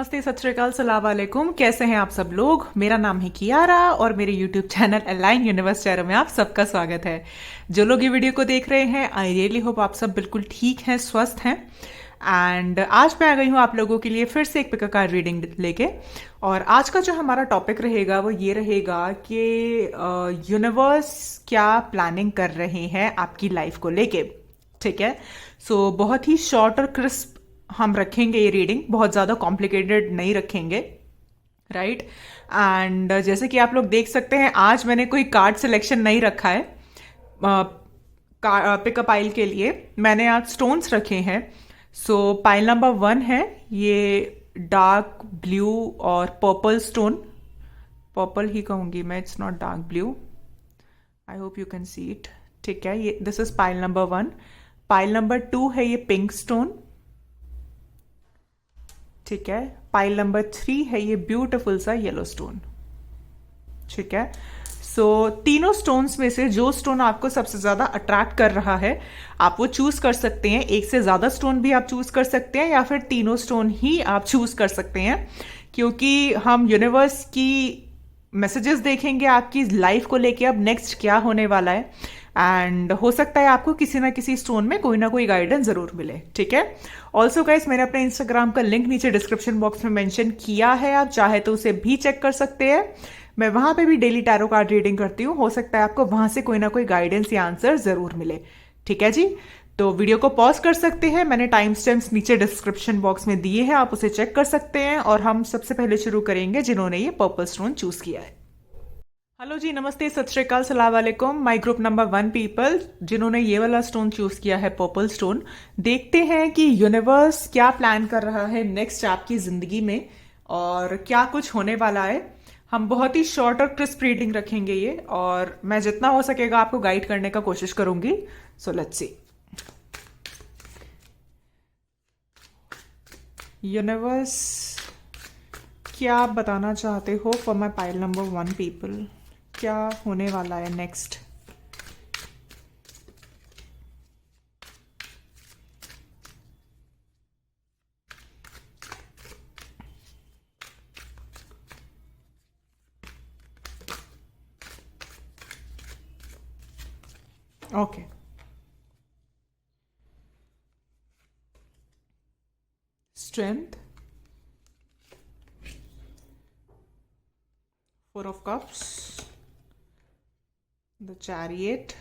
नमस्ते, सत श्री अकाल, सलाम वालेकुम। कैसे हैं आप सब लोग? मेरा नाम है कियारा और मेरे YouTube channel align universe channel में आप सबका स्वागत है। जो लोग ये वीडियो को देख रहे हैं, आई रियली होप आप सब बिल्कुल ठीक हैं, स्वस्थ हैं। एंड आज मैं आ गई हूँ आप लोगों के लिए फिर से एक पिक कार्ड रीडिंग लेके। और आज का जो हमारा टॉपिक रहेगा वो ये रहेगा कि यूनिवर्स क्या प्लानिंग कर रहे हैं आपकी लाइफ को लेके। ठीक है, सो बहुत ही शॉर्ट और क्रिस्प हम रखेंगे ये रीडिंग, बहुत ज़्यादा कॉम्प्लिकेटेड नहीं रखेंगे, राइट। एंड जैसे कि आप लोग देख सकते हैं, आज मैंने कोई कार्ड सिलेक्शन नहीं रखा है पिकअप पाइल के लिए। मैंने आज स्टोन्स रखे हैं। सो पाइल नंबर 1 है ये डार्क ब्लू और पर्पल स्टोन, पर्पल ही कहूंगी मैं, it's not dark blue. I hope you can see it. ठीक है, ये this is pile number 1। Pile number 2 है ये पिंक स्टोन। ठीक है, पाइल नंबर 3 है ये ब्यूटीफुल सा येलो स्टोन। ठीक है, सो तीनों स्टोन्स में से जो स्टोन आपको सबसे ज्यादा अट्रैक्ट कर रहा है आप वो चूज कर सकते हैं। एक से ज्यादा स्टोन भी आप चूज कर सकते हैं या फिर तीनों स्टोन ही आप चूज कर सकते हैं, क्योंकि हम यूनिवर्स की मैसेजेस देखेंगे आपकी लाइफ को लेके अब नेक्स्ट क्या होने वाला है। एंड हो सकता है आपको किसी ना किसी स्टोन में कोई ना कोई गाइडेंस जरूर मिले। ठीक है, ऑल्सो गाइस मैंने अपने इंस्टाग्राम का लिंक नीचे डिस्क्रिप्शन बॉक्स में मेंशन किया है, आप चाहे तो उसे भी चेक कर सकते हैं। मैं वहां पे भी डेली टैरो कार्ड रीडिंग करती हूँ, हो सकता है आपको वहां से कोई ना कोई गाइडेंस या आंसर जरूर मिले। ठीक है जी, तो वीडियो को पॉज कर सकते हैं, मैंने टाइम स्टैम्प्स नीचे डिस्क्रिप्शन बॉक्स में दिए हैं, आप उसे चेक कर सकते हैं। और हम सबसे पहले शुरू करेंगे जिन्होंने ये पर्पल स्टोन चूज किया है। हेलो जी, नमस्ते, सत श्री अकाल, सलाम वालेकुम। माई ग्रुप नंबर 1 पीपल जिन्होंने ये वाला स्टोन चूज किया है, पर्पल स्टोन। देखते हैं कि यूनिवर्स क्या प्लान कर रहा है नेक्स्ट आपकी जिंदगी में और क्या कुछ होने वाला है। हम बहुत ही शॉर्ट और क्रिस्प रीडिंग रखेंगे ये, और मैं जितना हो सकेगा आपको गाइड करने का कोशिश करूंगी। सो लेट्स सी यूनिवर्स क्या आप बताना चाहते हो for my pile number 1 people. क्या होने वाला है next? Okay, strength, 4 of cups, the chariot,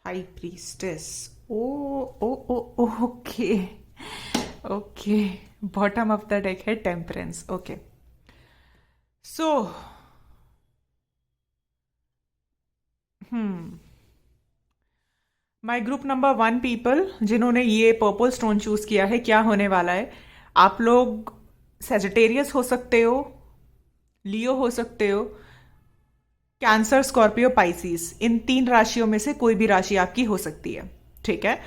high priestess. Okay, okay. Bottom of the deck है temperance. Okay, so my group number 1 people जिन्होंने ये पर्पल स्टोन चूज किया है, क्या होने वाला है? आप लोग सेजिटेरियस हो सकते हो, लियो हो सकते हो, कैंसर, स्कॉर्पियो, पाइसिस, इन 3 राशियों में से कोई भी राशि आपकी हो सकती है। ठीक है,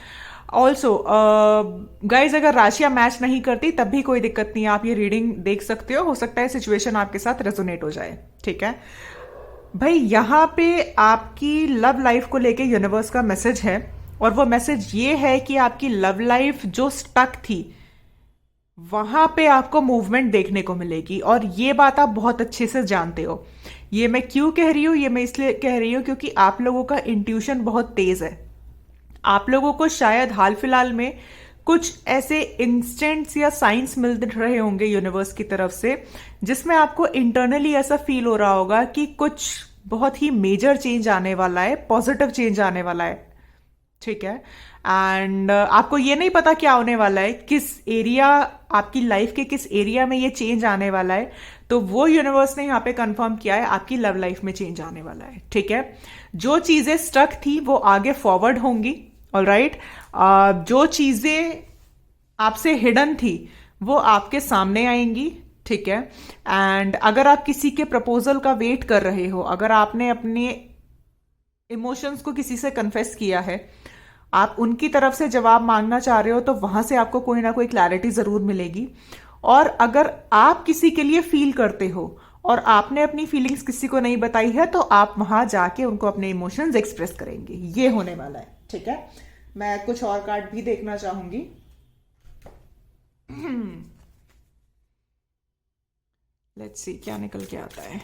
ऑल्सो गाइज अगर राशियां मैच नहीं करती तब भी कोई दिक्कत नहीं है, आप ये रीडिंग देख सकते हो सकता है सिचुएशन आपके साथ रेजोनेट हो जाए। ठीक है भाई, यहां पे आपकी लव लाइफ को लेके यूनिवर्स का मैसेज है, और वो मैसेज ये है कि आपकी लव लाइफ जो स्टक थी वहां पे आपको मूवमेंट देखने को मिलेगी। और ये बात आप बहुत अच्छे से जानते हो। ये मैं क्यों कह रही हूं? ये मैं इसलिए कह रही हूं क्योंकि आप लोगों का इंट्यूशन बहुत तेज है। आप लोगों को शायद हाल फिलहाल में कुछ ऐसे इंस्टेंट्स या साइंस मिल रहे होंगे यूनिवर्स की तरफ से, जिसमें आपको इंटरनली ऐसा फील हो रहा होगा कि कुछ बहुत ही मेजर चेंज आने वाला है, पॉजिटिव चेंज आने वाला है। ठीक है, एंड आपको ये नहीं पता क्या होने वाला है, किस एरिया, आपकी लाइफ के किस एरिया में ये चेंज आने वाला है। तो वो यूनिवर्स ने यहाँ पे कंफर्म किया है आपकी लव लाइफ में चेंज आने वाला है। ठीक है, जो चीजें स्टक थी वो आगे फॉरवर्ड होंगी। ऑलराइट, जो चीजें आपसे हिडन थी वो आपके सामने आएंगी। ठीक है, एंड अगर आप किसी के प्रपोजल का वेट कर रहे हो, अगर आपने अपने इमोशंस को किसी से कन्फेस किया है, आप उनकी तरफ से जवाब मांगना चाह रहे हो, तो वहां से आपको कोई ना कोई क्लैरिटी जरूर मिलेगी। और अगर आप किसी के लिए फील करते हो और आपने अपनी फीलिंग्स किसी को नहीं बताई है, तो आप वहां जाके उनको अपने इमोशंस एक्सप्रेस करेंगे। ये होने वाला है। ठीक है, मैं कुछ और कार्ड भी देखना चाहूंगी। लेट्स सी क्या निकल के आता है।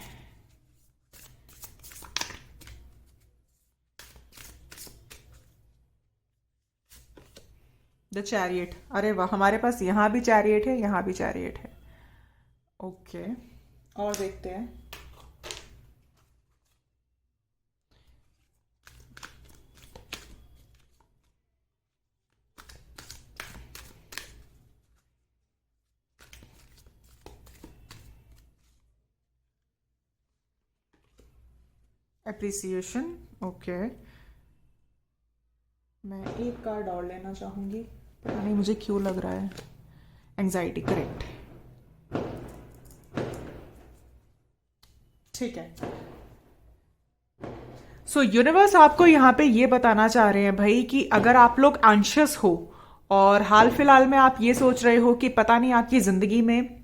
द चैरियट, अरे वाह, हमारे पास यहाँ भी चैरियट है, यहाँ भी चैरियट है। ओके, और देखते हैं। Appreciation, okay. मैं एक कार्ड और लेना चाहूंगी, पता नहीं मुझे क्यों लग रहा है। एंजाइटी, करेक्ट, ठीक है। सो यूनिवर्स आपको यहाँ पे ये बताना चाह रहे हैं भाई कि अगर आप लोग एंशियस हो और हाल फिलहाल में आप ये सोच रहे हो कि पता नहीं आपकी जिंदगी में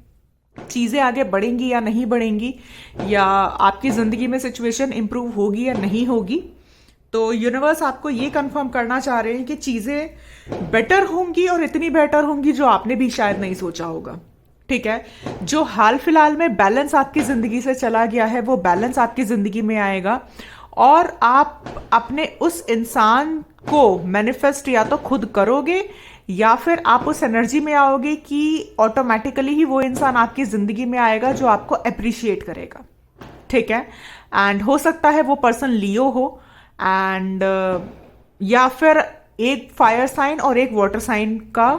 चीजें आगे बढ़ेंगी या नहीं बढ़ेंगी, या आपकी जिंदगी में सिचुएशन इंप्रूव होगी या नहीं होगी, तो यूनिवर्स आपको ये कंफर्म करना चाह रहे हैं कि चीजें बेटर होंगी, और इतनी बेटर होंगी जो आपने भी शायद नहीं सोचा होगा। ठीक है, जो हाल फिलहाल में बैलेंस आपकी जिंदगी से चला गया है वो बैलेंस आपकी जिंदगी में आएगा, और आप अपने उस इंसान को मैनिफेस्ट या तो खुद करोगे या फिर आप उस एनर्जी में आओगे कि ऑटोमेटिकली ही वो इंसान आपकी जिंदगी में आएगा जो आपको अप्रिशिएट करेगा। ठीक है, एंड हो सकता है वो पर्सन लियो हो, एंड या फिर एक फायर साइन और एक वाटर साइन का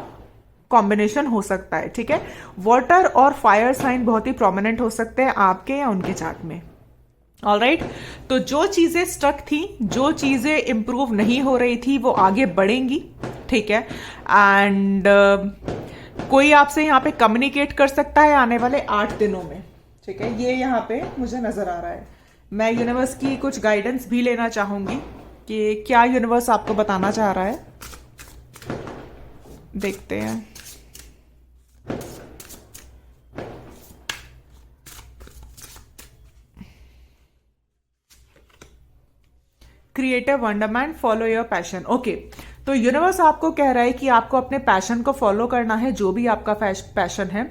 कॉम्बिनेशन हो सकता है। ठीक है, वाटर और फायर साइन बहुत ही प्रोमिनेंट हो सकते हैं आपके या उनके चार्ट में। ऑलराइट, तो जो चीजें स्टक थी, जो चीजें इंप्रूव नहीं हो रही थी, वो आगे बढ़ेंगी। ठीक है, एंड कोई आपसे यहाँ पे कम्युनिकेट कर सकता है आने वाले 8 दिनों में। ठीक है, ये यहाँ पे मुझे नजर आ रहा है। मैं यूनिवर्स की कुछ गाइडेंस भी लेना चाहूंगी कि क्या यूनिवर्स आपको बताना चाह रहा है। देखते हैं। Creative Wonderman, follow your passion. Okay, तो यूनिवर्स आपको कह रहा है कि आपको अपने पैशन को फॉलो करना है, जो भी आपका पैशन है।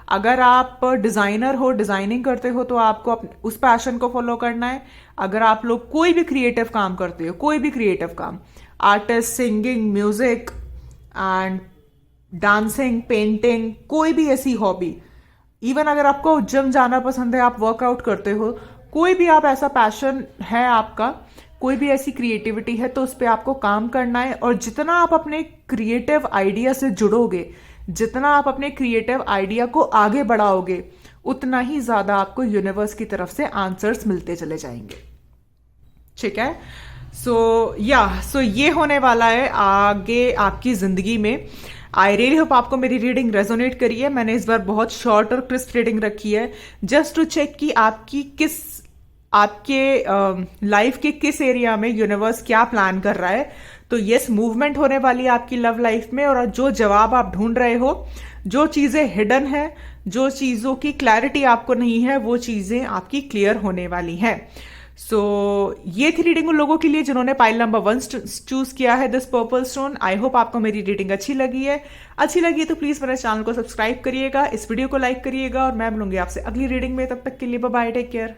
अगर आप डिजाइनर हो, डिजाइनिंग करते हो, तो आपको उस पैशन को फॉलो करना है। अगर आप लोग कोई भी क्रिएटिव काम करते हो, कोई भी क्रिएटिव काम, artist, singing, music and dancing, painting, कोई भी ऐसी हॉबी, इवन अगर आपको जिम जाना पसंद है, आप वर्कआउट करते हो, कोई भी आप ऐसा पैशन है आपका, कोई भी ऐसी क्रिएटिविटी है, तो उस पर आपको काम करना है। और जितना आप अपने क्रिएटिव आइडिया से जुड़ोगे, जितना आप अपने क्रिएटिव आइडिया को आगे बढ़ाओगे, उतना ही ज्यादा आपको यूनिवर्स की तरफ से आंसर्स मिलते चले जाएंगे। ठीक है, सो ये होने वाला है आगे आपकी जिंदगी में। आई रियली होप आपको मेरी रीडिंग रेजोनेट करी है। मैंने इस बार बहुत शॉर्ट और क्रिस्प रीडिंग रखी है, जस्ट टू चेक कि आपके लाइफ के किस एरिया में यूनिवर्स क्या प्लान कर रहा है। तो यस, मूवमेंट होने वाली है आपकी लव लाइफ में, और जो जवाब आप ढूंढ रहे हो, जो चीजें हिडन है, जो चीजों की क्लैरिटी आपको नहीं है, वो चीजें आपकी क्लियर होने वाली हैं। ये थी रीडिंग उन लोगों के लिए जिन्होंने पाइल नंबर 1 चूज किया है, this purple stone. I hope आपको मेरी रीडिंग अच्छी लगी है। अच्छी लगी है तो प्लीज मेरे चैनल को सब्सक्राइब करिएगा, इस वीडियो को लाइक करिएगा, और मैं मिलूंगी आपसे अगली रीडिंग में। तब तक के लिए bye bye, take care.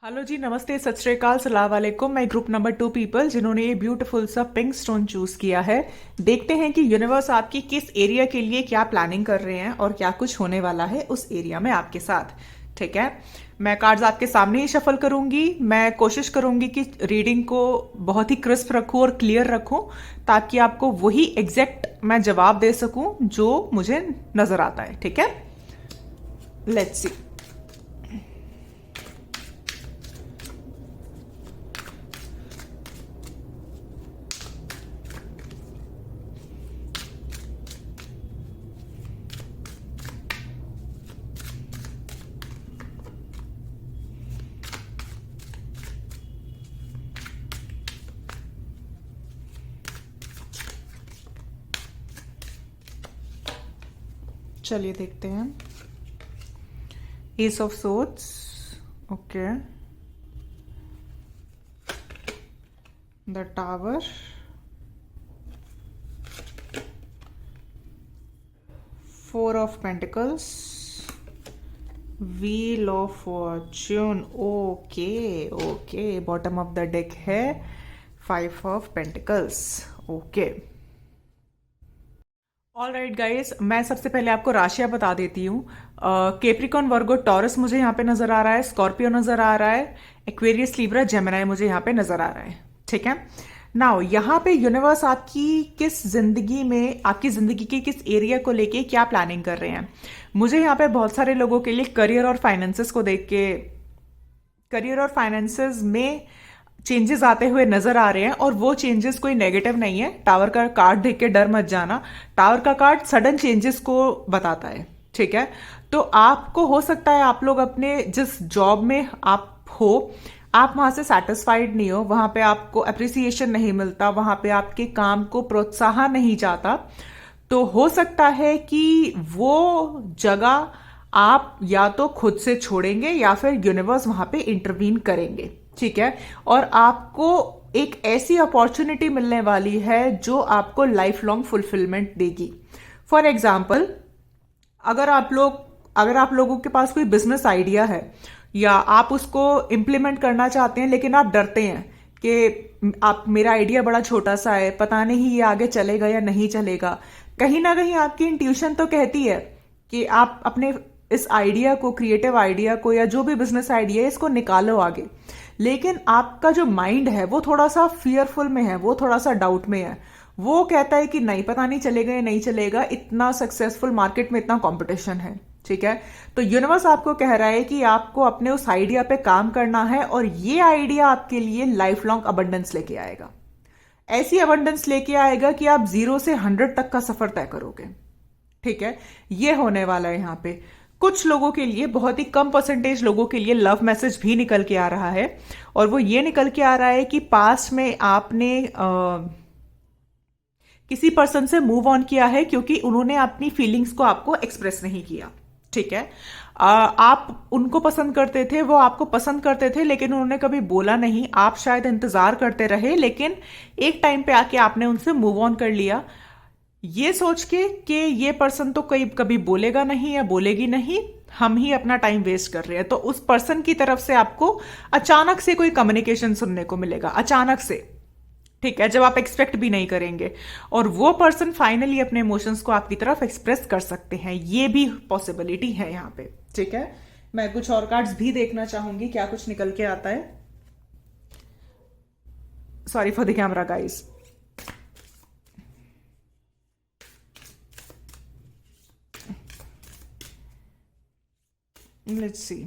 Hello ji, नमस्ते, सत श्री अकाल, सलाम वालेकुम। मैं ग्रुप नंबर 2 पीपल जिन्होंने ये ब्यूटीफुल सा पिंक स्टोन चूज किया है। देखते हैं कि यूनिवर्स आपकी किस एरिया के लिए क्या प्लानिंग कर रहे हैं और क्या कुछ होने वाला है उस एरिया में आपके साथ। ठीक है, मैं कार्ड्स आपके सामने ही शफल करूंगी। मैं कोशिश करूंगी कि रीडिंग को बहुत ही क्रिस्प रखूं और क्लियर रखूं, ताकि आपको वही एग्जैक्ट मैं जवाब दे सकूं जो मुझे नजर आता है। ठीक है, लेट्स सी। चलिए देखते हैं। S of swords, okay, the tower, 4 of pentacles, wheel of Fortune, okay okay, bottom of the deck है 5 of pentacles, okay. All right guys, मैं सबसे पहले आपको राशियां बता देती हूँ। केप्रिकॉन, वर्गो, टॉरस मुझे यहाँ पे नजर आ रहा है, स्कॉर्पियो नजर आ रहा है, एक्वेरियस, लिब्रा, जेमिनाई मुझे यहाँ पे नजर आ रहा है। ठीक है, नाउ यहाँ पे यूनिवर्स आपकी किस जिंदगी में, आपकी जिंदगी के किस एरिया को लेके क्या प्लानिंग कर रहे हैं। मुझे यहाँ पे बहुत सारे लोगों के लिए करियर और फाइनेंसेस को देख के, करियर और फाइनेंसेस में चेंजेस आते हुए नजर आ रहे हैं, और वो चेंजेस कोई नेगेटिव नहीं है। टावर का कार्ड देख के डर मत जाना, टावर का कार्ड सडन चेंजेस को बताता है। ठीक है, तो आपको हो सकता है आप लोग अपने जिस जॉब में आप हो, आप वहां से सेटिस्फाइड नहीं हो, वहां पे आपको अप्रिसिएशन नहीं मिलता, वहां पे आपके काम को प्रोत्साहन नहीं जाता। तो हो सकता है कि वो जगह आप या तो खुद से छोड़ेंगे या फिर यूनिवर्स वहां पे इंटरवीन करेंगे। ठीक है, और आपको एक ऐसी अपॉर्चुनिटी मिलने वाली है जो आपको लाइफ लॉन्ग फुलफिलमेंट देगी। फॉर एग्जाम्पल, अगर आप लोगों के पास कोई बिजनेस आइडिया है या आप उसको इम्प्लीमेंट करना चाहते हैं, लेकिन आप डरते हैं कि आप, मेरा आइडिया बड़ा छोटा सा है, पता नहीं ये आगे चलेगा या नहीं चलेगा, कहीं ना कहीं आपकी इंट्यूशन तो कहती है कि आप अपने इस आइडिया को, क्रिएटिव आइडिया को, या जो भी बिजनेस आइडिया है, इसको निकालो आगे। लेकिन आपका जो माइंड है वो थोड़ा सा फियरफुल में है, वो थोड़ा सा डाउट में है। वो कहता है कि नहीं, पता नहीं चलेगा या नहीं चलेगा, इतना सक्सेसफुल मार्केट में इतना कंपटीशन है। ठीक है, तो यूनिवर्स आपको कह रहा है कि आपको अपने उस आइडिया पे काम करना है, और ये आइडिया आपके लिए लाइफ लॉन्ग अबंडेंस लेके आएगा। ऐसी अबंडेंस लेके आएगा कि आप 0 से 100 तक का सफर तय करोगे। ठीक है, ये होने वाला है यहाँ पे। कुछ लोगों के लिए, बहुत ही कम परसेंटेज लोगों के लिए लव मैसेज भी निकल के आ रहा है, और वो ये निकल के आ रहा है कि पास्ट में आपने किसी पर्सन से मूव ऑन किया है क्योंकि उन्होंने अपनी फीलिंग्स को आपको एक्सप्रेस नहीं किया। ठीक है, आप उनको पसंद करते थे, वो आपको पसंद करते थे, लेकिन उन्होंने कभी बोला नहीं। आप शायद इंतजार करते रहे, लेकिन एक टाइम पे आके आपने उनसे मूव ऑन कर लिया, ये सोच के कि ये पर्सन तो कभी बोलेगा नहीं या बोलेगी नहीं, हम ही अपना टाइम वेस्ट कर रहे हैं। तो उस पर्सन की तरफ से आपको अचानक से कोई कम्युनिकेशन सुनने को मिलेगा, अचानक से। ठीक है, जब आप एक्सपेक्ट भी नहीं करेंगे, और वो पर्सन फाइनली अपने इमोशंस को आपकी तरफ एक्सप्रेस कर सकते हैं। ये भी पॉसिबिलिटी है यहाँ पे। ठीक है, मैं कुछ और कार्ड्स भी देखना चाहूंगी क्या कुछ निकल के आता है। Sorry for the camera guys. Let's see.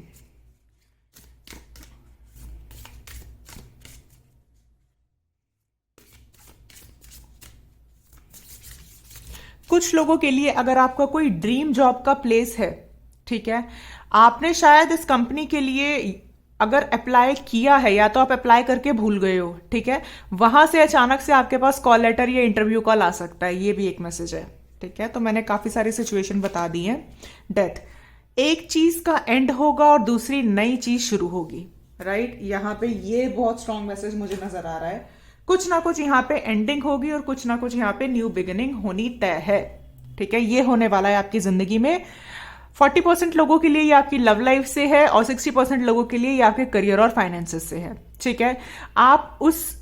कुछ लोगों के लिए, अगर आपका कोई ड्रीम जॉब का प्लेस है, ठीक है, आपने शायद इस कंपनी के लिए अगर अप्लाई किया है, या तो आप अप्लाई करके भूल गए हो। ठीक है, वहां से अचानक से आपके पास कॉल लेटर या इंटरव्यू कॉल आ सकता है, ये भी एक मैसेज है। ठीक है, तो मैंने काफी सारी सिचुएशन बता दी है। डेथ, एक चीज का एंड होगा और दूसरी नई चीज शुरू होगी। राइट, यहाँ पे ये बहुत स्ट्रॉन्ग मैसेज मुझे नजर आ रहा है। कुछ ना कुछ यहाँ पे एंडिंग होगी और कुछ ना कुछ यहाँ पे न्यू बिगिनिंग होनी तय है। ठीक है, ये होने वाला है आपकी जिंदगी में। 40% लोगों के लिए ये आपकी लव लाइफ से है, और 60% लोगों के लिए ये आपके करियर और फाइनेंसेस से है। ठीक है, आप उस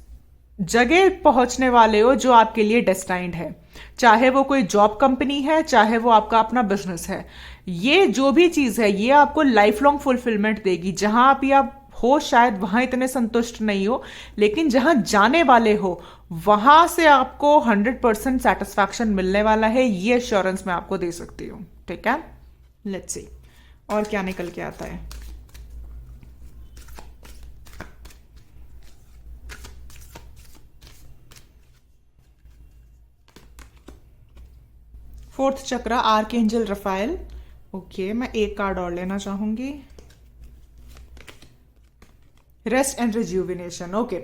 जगह पहुंचने वाले हो जो आपके लिए डेस्टाइंड है, चाहे वो कोई जॉब कंपनी है, चाहे वो आपका अपना बिजनेस है। ये जो भी चीज है, ये आपको लाइफ लॉन्ग फुलफिलमेंट देगी। जहां आप हो, शायद वहां इतने संतुष्ट नहीं हो, लेकिन जहां जाने वाले हो वहां से आपको 100% सेटिस्फैक्शन मिलने वाला है। ये एश्योरेंस मैं आपको दे सकती हूँ। ठीक है, लेट्स सी और क्या निकल के आता है। फोर्थ चक्र, आर्कएंजल रफाएल। ओके, मैं एक कार्ड और लेना चाहूंगी। Rest and rejuvenation. ओके,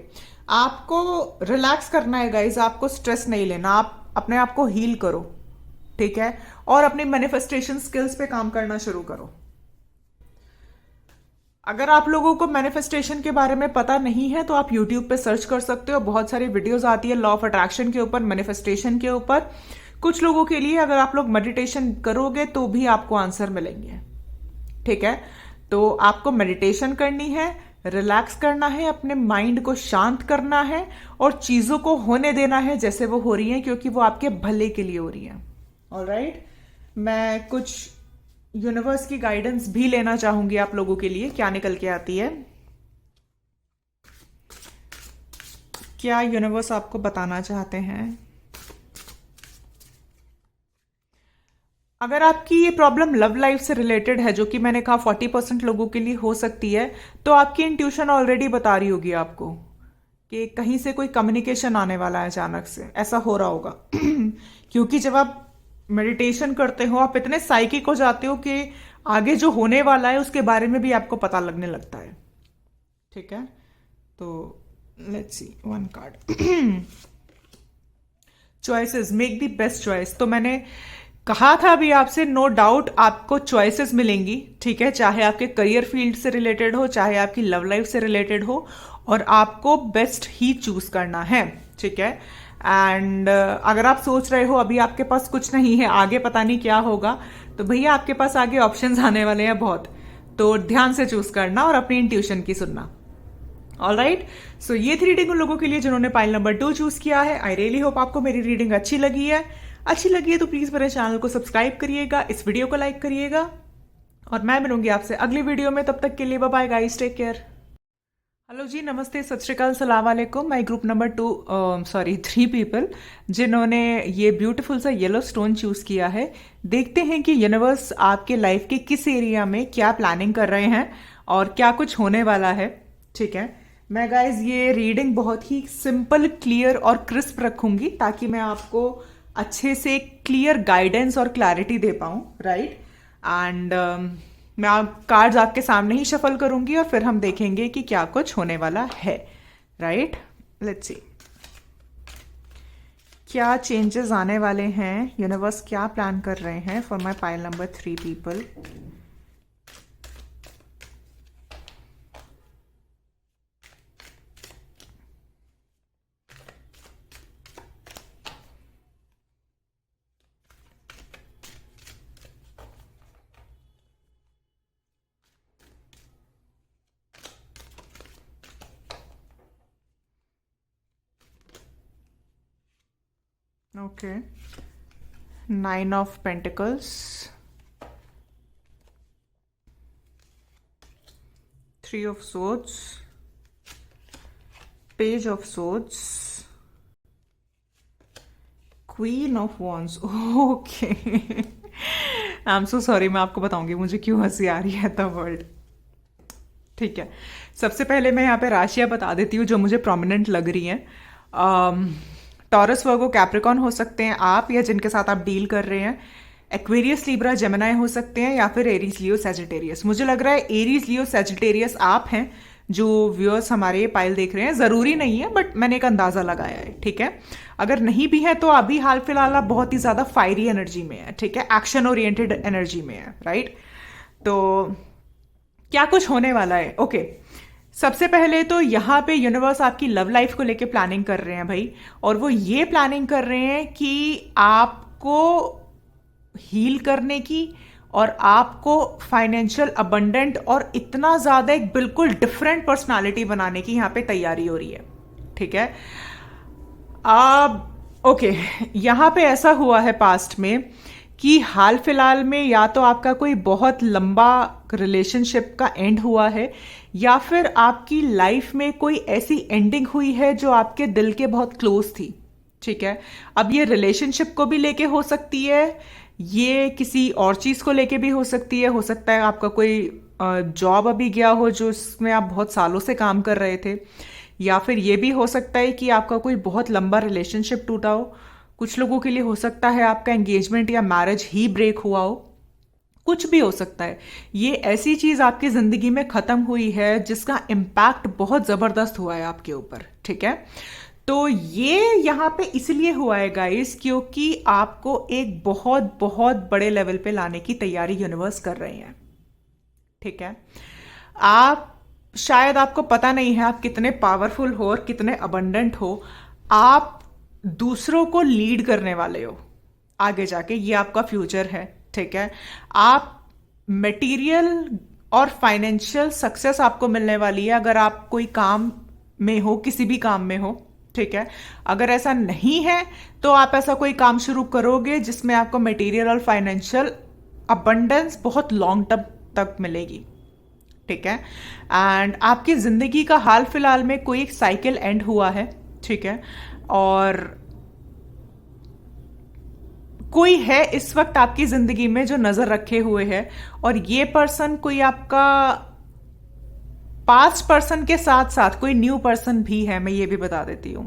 आपको रिलैक्स करना है गाइज, आपको स्ट्रेस नहीं लेना, आप अपने आप को हील करो। ठीक है, और अपनी मैनिफेस्टेशन स्किल्स पे काम करना शुरू करो। अगर आप लोगों को मैनिफेस्टेशन के बारे में पता नहीं है तो आप यूट्यूब पे सर्च कर सकते हो, बहुत सारी वीडियोस आती है लॉ ऑफ अट्रैक्शन के ऊपर, मैनिफेस्टेशन के ऊपर। कुछ लोगों के लिए अगर आप लोग मेडिटेशन करोगे तो भी आपको आंसर मिलेंगे। ठीक है, तो आपको मेडिटेशन करनी है, रिलैक्स करना है, अपने माइंड को शांत करना है और चीजों को होने देना है जैसे वो हो रही हैं, क्योंकि वो आपके भले के लिए हो रही हैं। ऑलराइट, मैं कुछ यूनिवर्स की गाइडेंस भी लेना चाहूंगी आप लोगों के लिए, क्या निकल के आती है, क्या यूनिवर्स आपको बताना चाहते हैं। अगर आपकी ये प्रॉब्लम लव लाइफ से रिलेटेड है, जो कि मैंने कहा 40% लोगों के लिए हो सकती है, तो आपकी इंट्यूशन ऑलरेडी बता रही होगी आपको कि कहीं से कोई कम्युनिकेशन आने वाला है, अचानक से ऐसा हो रहा होगा। क्योंकि जब आप मेडिटेशन करते हो आप इतने साइकिक हो जाते हो कि आगे जो होने वाला है उसके बारे में भी आपको पता लगने लगता है। ठीक है, तो let's see one card. Choices, make the best choice. तो मैंने कहा था अभी आपसे, नो डाउट आपको चॉइसेस मिलेंगी। ठीक है, चाहे आपके करियर फील्ड से रिलेटेड हो, चाहे आपकी लव लाइफ से रिलेटेड हो, और आपको बेस्ट ही चूज करना है। ठीक है, एंड अगर आप सोच रहे हो अभी आपके पास कुछ नहीं है, आगे पता नहीं क्या होगा, तो भैया आपके पास आगे ऑप्शंस आने वाले हैं बहुत, तो ध्यान से चूज करना और अपनी इंट्यूशन की सुनना। ऑल राइट, सो ये थी रीडिंग उन लोगों के लिए जिन्होंने पाइल नंबर 2 चूज किया है। आई रियली होप आपको मेरी रीडिंग अच्छी लगी है। अच्छी लगी है तो प्लीज मेरे चैनल को सब्सक्राइब करिएगा, इस वीडियो को लाइक करिएगा, और मैं मिलूंगी आपसे अगली वीडियो में। तब तक के लिए bye bye guys, take care. Hello ji, नमस्ते, सत श्री अकाल, सलाम वालेकुम। माई ग्रुप नंबर 3 पीपल जिन्होंने ये ब्यूटीफुल सा येलो स्टोन चूज किया है। देखते हैं कि यूनिवर्स आपके लाइफ के किस एरिया में क्या प्लानिंग कर रहे हैं और क्या कुछ होने वाला है। ठीक है, मैं गाइज ये रीडिंग बहुत ही सिंपल, क्लियर और क्रिस्प रखूंगी ताकि मैं आपको अच्छे से क्लियर गाइडेंस और क्लैरिटी दे पाऊं। राइट, एंड मैं कार्ड्स आपके सामने ही शफल करूंगी और फिर हम देखेंगे कि क्या कुछ होने वाला है। राइट, लेट्स सी क्या चेंजेस आने वाले हैं, यूनिवर्स क्या प्लान कर रहे हैं for my pile number 3 people. Okay. 9 of Pentacles, 3 of Swords, Page of Swords, Queen of Wands. Okay. I am so sorry, मैं आपको बताऊंगी मुझे क्यों हंसी आ रही है द वर्ल्ड। ठीक है, सबसे पहले मैं यहाँ पे राशियां बता देती हूँ जो मुझे प्रोमिनेंट लग रही हैं। टॉरस, वर्गो, कैप्रिकॉन हो सकते हैं आप, या जिनके साथ आप डील कर रहे हैं। एक्वेरियस, लिब्रा, जेमिनाई हो सकते हैं, या फिर एरीज, लियो, सेजिटेरियस। मुझे लग रहा है एरीज, लियो, सेजिटेरियस आप हैं जो व्यूअर्स हमारे ये पाइल देख रहे हैं। जरूरी नहीं है, बट मैंने एक अंदाजा लगाया है। ठीक है, अगर नहीं भी है तो अभी हाल फिलहाल आप बहुत ही ज्यादा फायरी एनर्जी में है। ठीक है, एक्शन ओरिएंटेड एनर्जी में है। राइट, तो क्या कुछ होने वाला है। ओके, सबसे पहले तो यहाँ पे यूनिवर्स आपकी लव लाइफ को लेके प्लानिंग कर रहे हैं भाई, और वो ये प्लानिंग कर रहे हैं कि आपको हील करने की और आपको फाइनेंशियल अबंडेंट और इतना ज्यादा एक बिल्कुल डिफरेंट पर्सनालिटी बनाने की यहाँ पे तैयारी हो रही है। ठीक है, अब ओके, यहाँ पे ऐसा हुआ है पास्ट में कि हाल फिलहाल में या तो आपका कोई बहुत लंबा रिलेशनशिप का एंड हुआ है, या फिर आपकी लाइफ में कोई ऐसी एंडिंग हुई है जो आपके दिल के बहुत क्लोज थी। ठीक है, अब ये रिलेशनशिप को भी लेके हो सकती है, ये किसी और चीज को लेके भी हो सकती है। हो सकता है आपका कोई जॉब अभी गया हो जो इसमें आप बहुत सालों से काम कर रहे थे, या फिर ये भी हो सकता है कि आपका कोई बहुत लंबा रिलेशनशिप टूटा हो। कुछ लोगों के लिए हो सकता है आपका एंगेजमेंट या मैरिज ही ब्रेक हुआ हो, कुछ भी हो सकता है। ये ऐसी चीज आपकी जिंदगी में खत्म हुई है जिसका इम्पैक्ट बहुत जबरदस्त हुआ है आपके ऊपर। ठीक है, तो ये यहाँ पे इसलिए हुआ है गाइस क्योंकि आपको एक बहुत बहुत बड़े लेवल पे लाने की तैयारी यूनिवर्स कर रहे हैं। ठीक है, आप शायद आपको पता नहीं है आप कितने पावरफुल हो और कितने अबंडेंट हो। आप दूसरों को लीड करने वाले हो, आगे जाके, ये आपका फ्यूचर है। ठीक है, आप मटेरियल और फाइनेंशियल सक्सेस आपको मिलने वाली है अगर आप कोई काम में हो, किसी भी काम में हो। ठीक है, अगर ऐसा नहीं है तो आप ऐसा कोई काम शुरू करोगे जिसमें आपको मटेरियल और फाइनेंशियल अबंडेंस बहुत लॉन्ग टर्म तक मिलेगी। ठीक है, एंड आपकी जिंदगी का हाल फिलहाल में कोई एक साइकिल एंड हुआ है। ठीक है, और कोई है इस वक्त आपकी जिंदगी में जो नजर रखे हुए है, और ये पर्सन कोई आपका पास्ट पर्सन के साथ साथ कोई न्यू पर्सन भी है। मैं ये भी बता देती हूँ,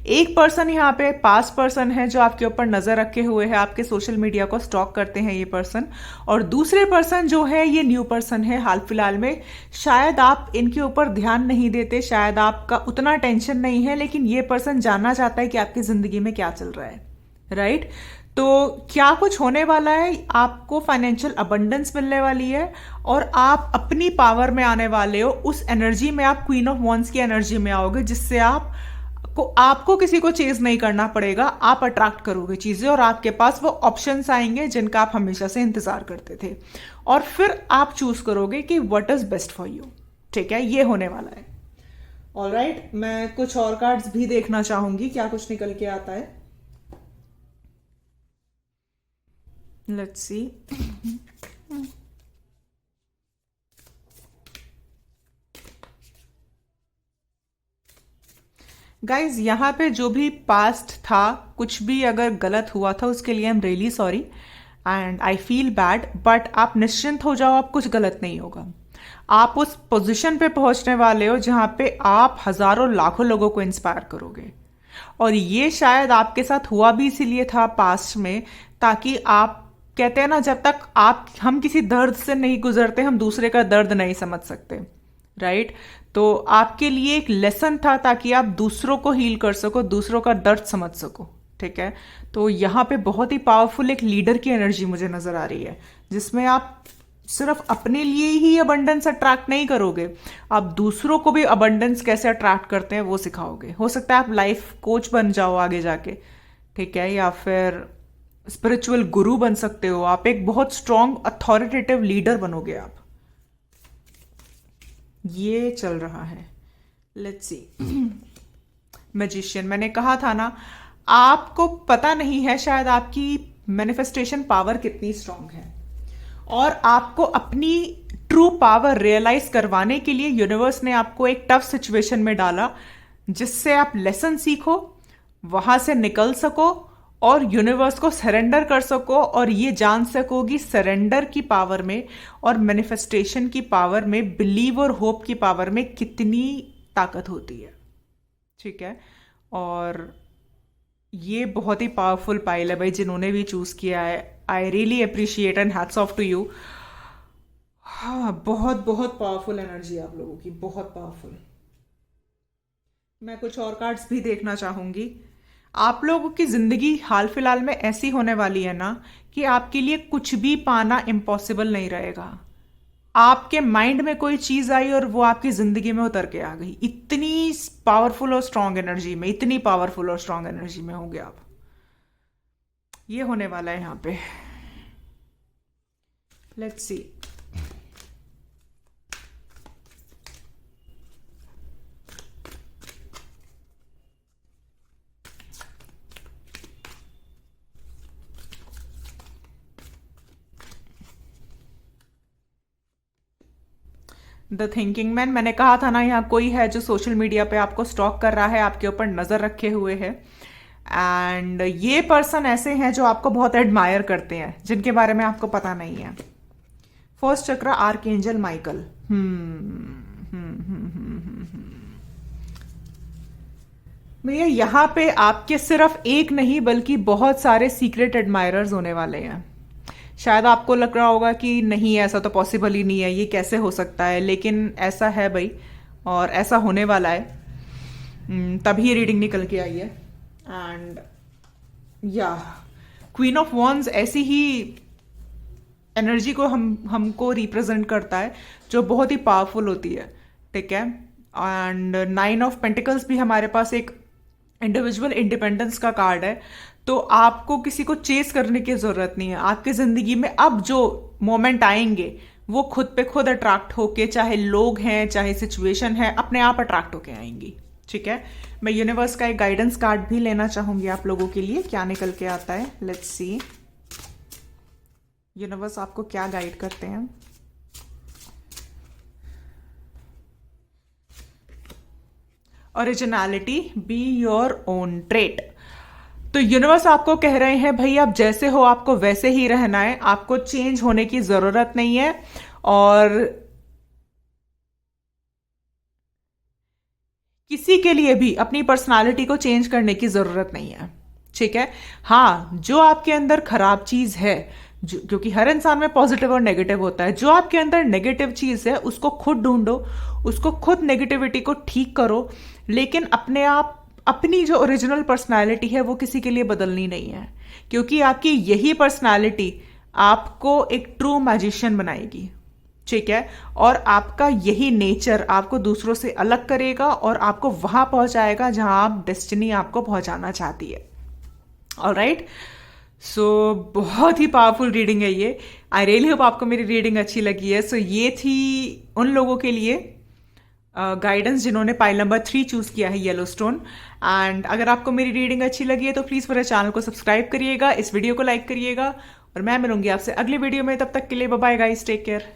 एक पर्सन यहाँ पे पास्ट पर्सन है जो आपके ऊपर नजर रखे हुए है, आपके सोशल मीडिया को स्टॉक करते हैं ये पर्सन, और दूसरे पर्सन जो है ये न्यू पर्सन है हाल फिलहाल में। शायद आप इनके ऊपर ध्यान नहीं देते, शायद आपका उतना टेंशन नहीं है, लेकिन ये पर्सन जानना चाहता है कि आपकी जिंदगी में क्या चल रहा है। राइट, तो क्या कुछ होने वाला है, आपको फाइनेंशियल अबंडेंस मिलने वाली है और आप अपनी पावर में आने वाले हो। उस एनर्जी में आप क्वीन ऑफ वॉन्ड्स की एनर्जी में आओगे, जिससे आपको किसी को चेज नहीं करना पड़ेगा, आप अट्रैक्ट करोगे चीजें और आपके पास वो ऑप्शंस आएंगे जिनका आप हमेशा से इंतजार करते थे, और फिर आप चूज करोगे कि what is best for you. ठीक है, ये होने वाला है। ऑलराइट, मैं कुछ और कार्ड्स भी देखना चाहूंगी क्या कुछ निकल के आता है। Let's see. गाइज, यहाँ पे जो भी पास्ट था, कुछ भी अगर गलत हुआ था उसके लिए I am really sorry and I feel bad, but आप निश्चिंत हो जाओ, आप कुछ गलत नहीं होगा। आप उस पोजीशन पे पहुंचने वाले हो जहां पे आप हजारों लाखों लोगों को इंस्पायर करोगे, और ये शायद आपके साथ हुआ भी इसीलिए था पास्ट में, ताकि आप कहते हैं ना, जब तक हम किसी दर्द से नहीं गुजरते हम दूसरे का दर्द नहीं समझ सकते। राइट, तो आपके लिए एक लेसन था ताकि आप दूसरों को हील कर सको, दूसरों का दर्द समझ सको। ठीक है, तो यहाँ पे बहुत ही पावरफुल एक लीडर की एनर्जी मुझे नजर आ रही है, जिसमें आप सिर्फ अपने लिए ही अबंडेंस अट्रैक्ट नहीं करोगे, आप दूसरों को भी अबंडेंस कैसे अट्रैक्ट करते हैं वो सिखाओगे। हो सकता है आप लाइफ कोच बन जाओ आगे जाके। ठीक है, या फिर स्पिरिचुअल गुरु बन सकते हो, आप एक बहुत स्ट्रांग अथॉरिटेटिव लीडर बनोगे आप। ये चल रहा है। Let's see. मैजिशियन, मैंने कहा था ना, आपको पता नहीं है शायद आपकी मैनिफेस्टेशन पावर कितनी स्ट्रांग है, और आपको अपनी ट्रू पावर रियलाइज करवाने के लिए यूनिवर्स ने आपको एक टफ सिचुएशन में डाला, जिससे आप लेसन सीखो, वहां से निकल सको और यूनिवर्स को सरेंडर कर सको, और ये जान सकोगी सरेंडर की पावर में और मैनिफेस्टेशन की पावर में, बिलीव और होप की पावर में कितनी ताकत होती है। ठीक है, और ये बहुत ही पावरफुल पाइल है भाई, जिन्होंने भी चूज किया है। I really appreciate and hats off to you. हाँ, बहुत बहुत पावरफुल एनर्जी आप लोगों की, बहुत पावरफुल। मैं कुछ और कार्ड्स भी देखना चाहूंगी। आप लोगों की जिंदगी हाल फिलहाल में ऐसी होने वाली है ना कि आपके लिए कुछ भी पाना इम्पॉसिबल नहीं रहेगा। आपके माइंड में कोई चीज आई और वो आपकी जिंदगी में उतर के आ गई, इतनी पावरफुल और स्ट्रांग एनर्जी में, इतनी पावरफुल और स्ट्रांग एनर्जी में होंगे आप। ये होने वाला है यहां पे। Let's see. The thinking man, मैंने कहा था ना, यहाँ कोई है जो सोशल मीडिया पे आपको स्टॉक कर रहा है, आपके ऊपर नजर रखे हुए है, एंड ये पर्सन ऐसे हैं जो आपको बहुत एडमायर करते हैं, जिनके बारे में आपको पता नहीं है। फर्स्ट चक्र, आर्कएंजल माइकल। भैया, यहाँ पे आपके सिर्फ एक नहीं बल्कि बहुत सारे सीक्रेट एडमायरर्स होने वाले हैं। शायद आपको लग रहा होगा कि नहीं, ऐसा तो पॉसिबल ही नहीं है, ये कैसे हो सकता है, लेकिन ऐसा है भाई, और ऐसा होने वाला है। तभी ये रीडिंग निकल के आई है। एंड या क्वीन ऑफ वॉन्ड्स ऐसी ही एनर्जी को हमको रिप्रेजेंट करता है, जो बहुत ही पावरफुल होती है। ठीक है, एंड 9 ऑफ पेंटिकल्स भी हमारे पास एक इंडिविजुअल इंडिपेंडेंस का कार्ड है। तो आपको किसी को चेस करने की जरूरत नहीं है। आपकी जिंदगी में अब जो मोमेंट आएंगे वो खुद पे खुद अट्रैक्ट होके, चाहे लोग हैं चाहे सिचुएशन है, अपने आप अट्रैक्ट होके आएंगी। ठीक है, मैं यूनिवर्स का एक गाइडेंस कार्ड भी लेना चाहूंगी आप लोगों के लिए, क्या निकल के आता है। लेट्स सी यूनिवर्स आपको क्या गाइड करते हैं। Originality be your own trait. तो यूनिवर्स आपको कह रहे हैं भाई आप जैसे हो आपको वैसे ही रहना है, आपको चेंज होने की जरूरत नहीं है। और किसी के लिए भी अपनी पर्सनालिटी को चेंज करने की जरूरत नहीं है। ठीक है, हाँ जो आपके अंदर खराब चीज है, क्योंकि हर इंसान में पॉजिटिव और नेगेटिव होता है, जो आपके अंदर नेगेटिव चीज है उसको खुद ढूंढो, उसको खुद नेगेटिविटी को ठीक करो। लेकिन अपने आप अपनी जो ओरिजिनल पर्सनालिटी है वो किसी के लिए बदलनी नहीं है, क्योंकि आपकी यही पर्सनालिटी आपको एक ट्रू मैजिशियन बनाएगी। ठीक है, और आपका यही नेचर आपको दूसरों से अलग करेगा और आपको वहां पहुंचाएगा जहां आप डेस्टिनी आपको पहुंचाना चाहती है। ऑलराइट, सो बहुत ही पावरफुल रीडिंग है ये। आई रियली होप आपको मेरी रीडिंग अच्छी लगी है। सो ये थी उन लोगों के लिए गाइडेंस जिन्होंने पाइल नंबर 3 चूज किया है येलो स्टोन। एंड अगर आपको मेरी रीडिंग अच्छी लगी है तो प्लीज मेरे चैनल को सब्सक्राइब करिएगा, इस वीडियो को लाइक करिएगा, और मैं मिलूंगी आपसे अगली वीडियो में। तब तक के लिए bye bye guys, take care.